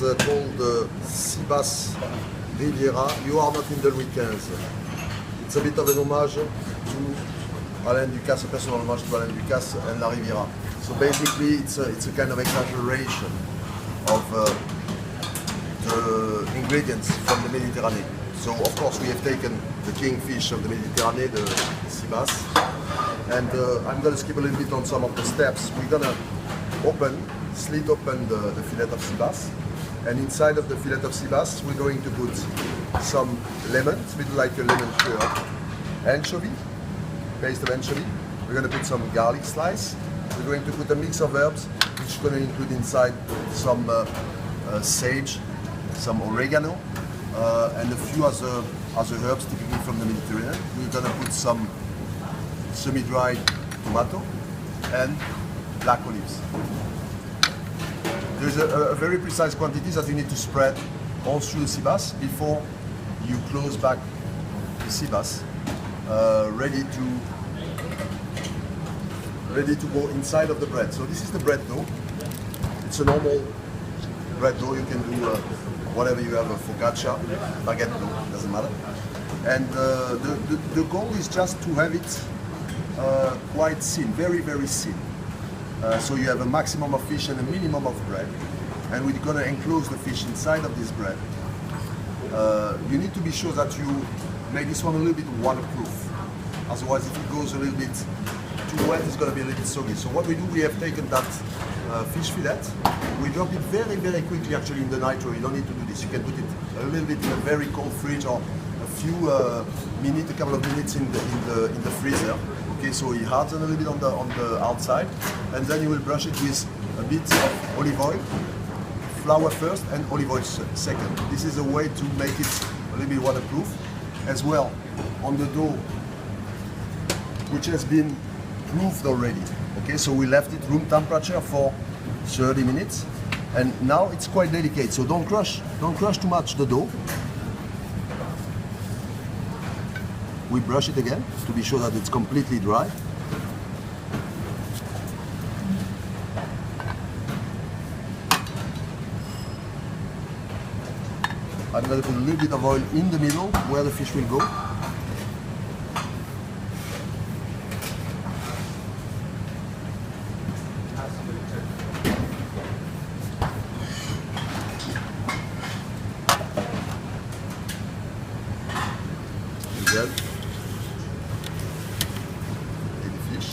is called Sea Bass Riviera. You are not in the Louis XV. It's a bit of an homage to Alain Ducasse, a personal homage to Alain Ducasse and La Riviera. So basically it's a kind of exaggeration of the ingredients from the Mediterranean. So of course we have taken the kingfish of the Mediterranean, the sea bass, and I'm going to skip a little bit on some of the steps. We're going to slit open the fillet of sea bass, and inside of the fillet of sea bass we're going to put some lemon, it's a bit like a lemon curd, anchovy, paste of anchovy. We're going to put some garlic slice. We're going to put a mix of herbs, which is going to include inside some sage, some oregano, and a few other herbs typically from the Mediterranean. We're going to put some semi-dried tomato and black olives. There's a very precise quantity that you need to spread all through the sea bass before you close back the sea bass, ready to go inside of the bread. So this is the bread dough. It's a normal bread dough. You can do whatever you have, a focaccia, baguette dough, doesn't matter. And the goal is just to have it quite thin, very, very thin. So you have a maximum of fish and a minimum of bread. And we're going to enclose the fish inside of this bread. You need to be sure that you make this one a little bit waterproof. Otherwise, if it goes a little bit too wet, it's going to be a little bit soggy. So what we do, we have taken that fish fillet, we drop it very, very quickly actually in the nitro. You don't need to do this. You can put it a little bit in a very cold fridge or a few minutes, a couple of minutes in the freezer. Okay, so it hardens a little bit on the outside, and then you will brush it with a bit of olive oil, flour first and olive oil second. This is a way to make it a little bit waterproof. As well, on the dough, which has been proofed already. Okay, so we left it room temperature for 30 minutes, and now it's quite delicate. So don't crush too much the dough. We brush it again to be sure that it's completely dry. I'm going to put a little bit of oil in the middle where the fish will go. Again, take the fish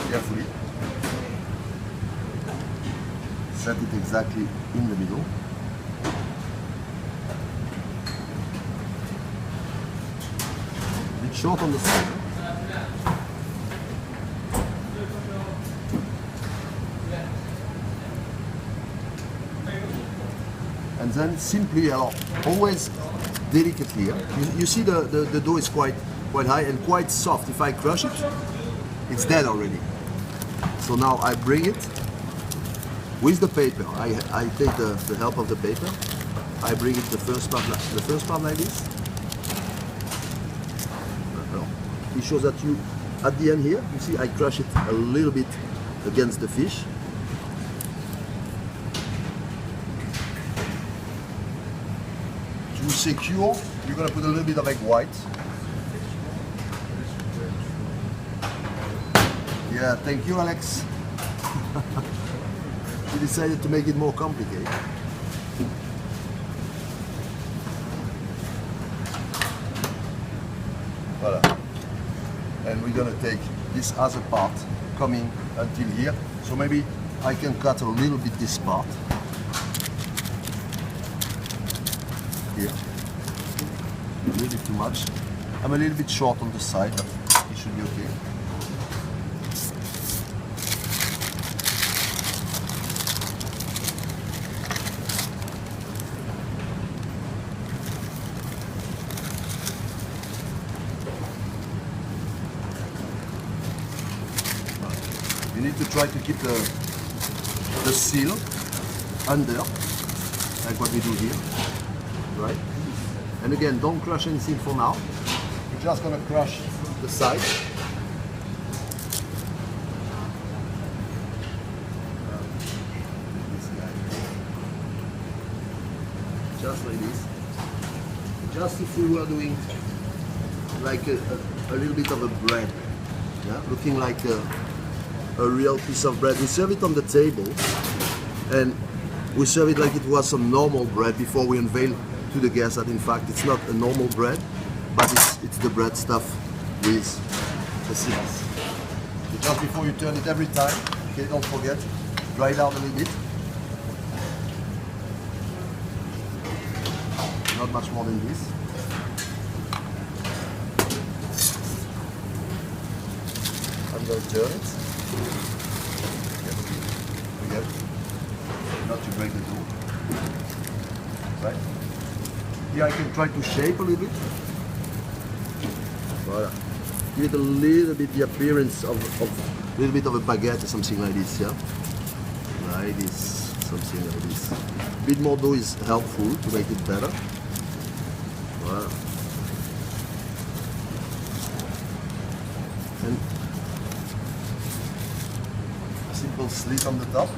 carefully. Set it exactly in the middle. A bit short on the side. And then simply, always delicately. You see the dough is quite high and quite soft. If I crush it, it's dead already. So now I bring it with the paper. I take the help of the paper. I bring it the first part like this. It shows that you, at the end here, you see I crush it a little bit against the fish. To secure, you're going to put a little bit of egg white. Yeah, thank you, Alex. We decided to make it more complicated. Voilà. And we're going to take this other part coming until here. So maybe I can cut a little bit this part. Here. A little bit too much. I'm a little bit short on the side, but it should be okay. You need to try to keep the seal under, like what we do here, right? And again, don't crush anything for now. You're just gonna crush the side. just like this. Just if we were doing like a little bit of a bread, yeah, looking like a real piece of bread. We serve it on the table, and we serve it like it was some normal bread before we unveil to the guests that in fact it's not a normal bread, but it's the bread stuff with the seeds. Just before you turn it every time, okay, don't forget, dry it out a little bit. Not much more than this. I'm going to turn it. Again, not to break the dough. Right? Here I can try to shape a little bit. Voilà. Give it a little bit the appearance of a little bit of a baguette or something like this, yeah? Like this, something like this. A bit more dough is helpful to make it better. Voilà. And a simple slit on the top.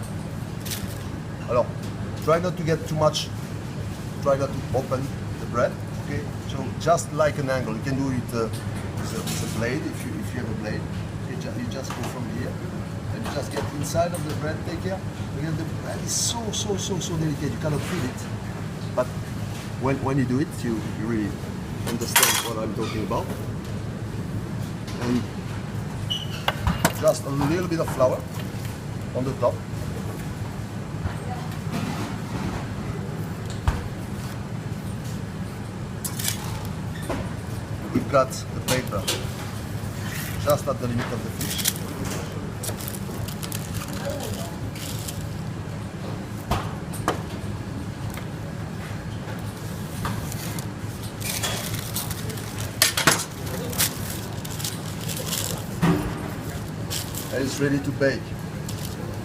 Alors, try not to get too much, try not to open the bread, okay? So just like an angle, you can do it with a blade, if you have a blade. Okay, you just go from here, and you just get inside of the bread, take care. Again, the bread is so delicate, you cannot feel it. But when you do it, you really understand what I'm talking about. And just a little bit of flour on the top. We cut the paper just at the limit of the fish. And it's ready to bake.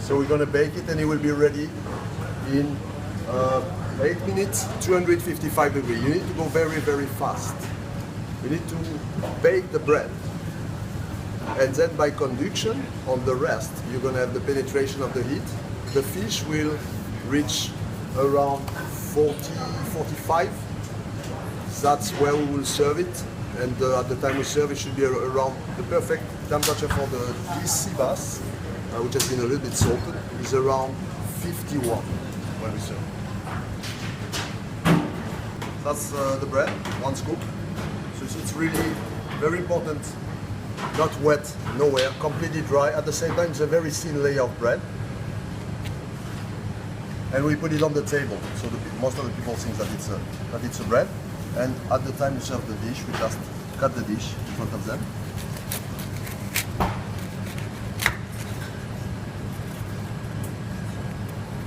So we're going to bake it and it will be ready in 8 minutes, 255 degrees. You need to go very fast. You need to bake the bread. And then by conduction, on the rest, you're going to have the penetration of the heat. The fish will reach around 40, 45. That's where we will serve it. And at the time we serve, it should be around the perfect temperature for this sea bass, which has been a little bit salted, is around 51 when we serve. That's the bread, one scoop. So it's really very important, not wet, nowhere, completely dry. At the same time, it's a very thin layer of bread. And we put it on the table, so most of the people think that it's a bread. And at the time we serve the dish, we just cut the dish in front of them.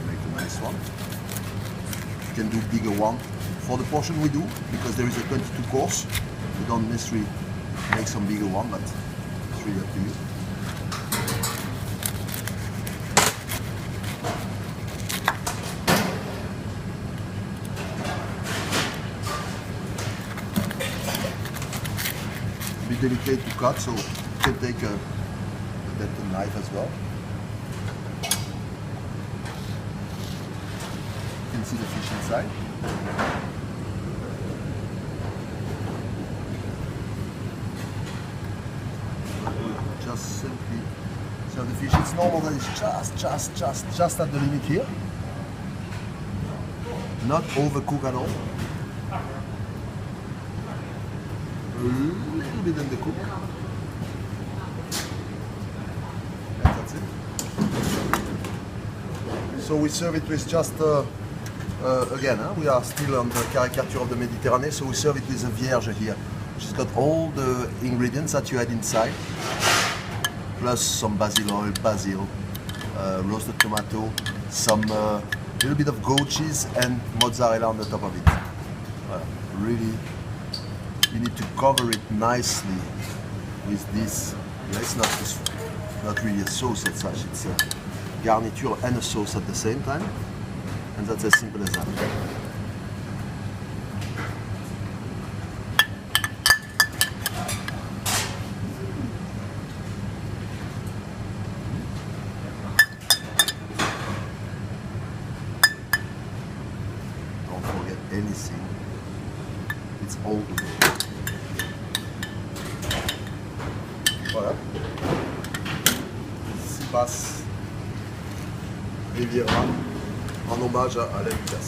Make a nice one. You can do bigger one. For the portion we do, because there is a 22 course, we don't necessarily make some bigger one, but it's really up to you. Delicate to cut, so you can take a dental knife as well. You can see the fish inside. Just simply serve the fish. It's normal that it's just at the limit here. Not overcooked at all. A little bit in the cook. And that's it. So we serve it with just, again, we are still on the caricature of the Mediterranean, so we serve it with a vierge here, which has got all the ingredients that you had inside, plus some basil oil, basil, roasted tomato, some little bit of goat cheese and mozzarella on the top of it. Really. You need to cover it nicely with this. Yeah, it's not really a sauce as such. It's a garniture and a sauce at the same time, and that's as simple as that. don't forget anything. It's all good. Voilà. Ici passe Riviera en hommage à Alain Ducasse.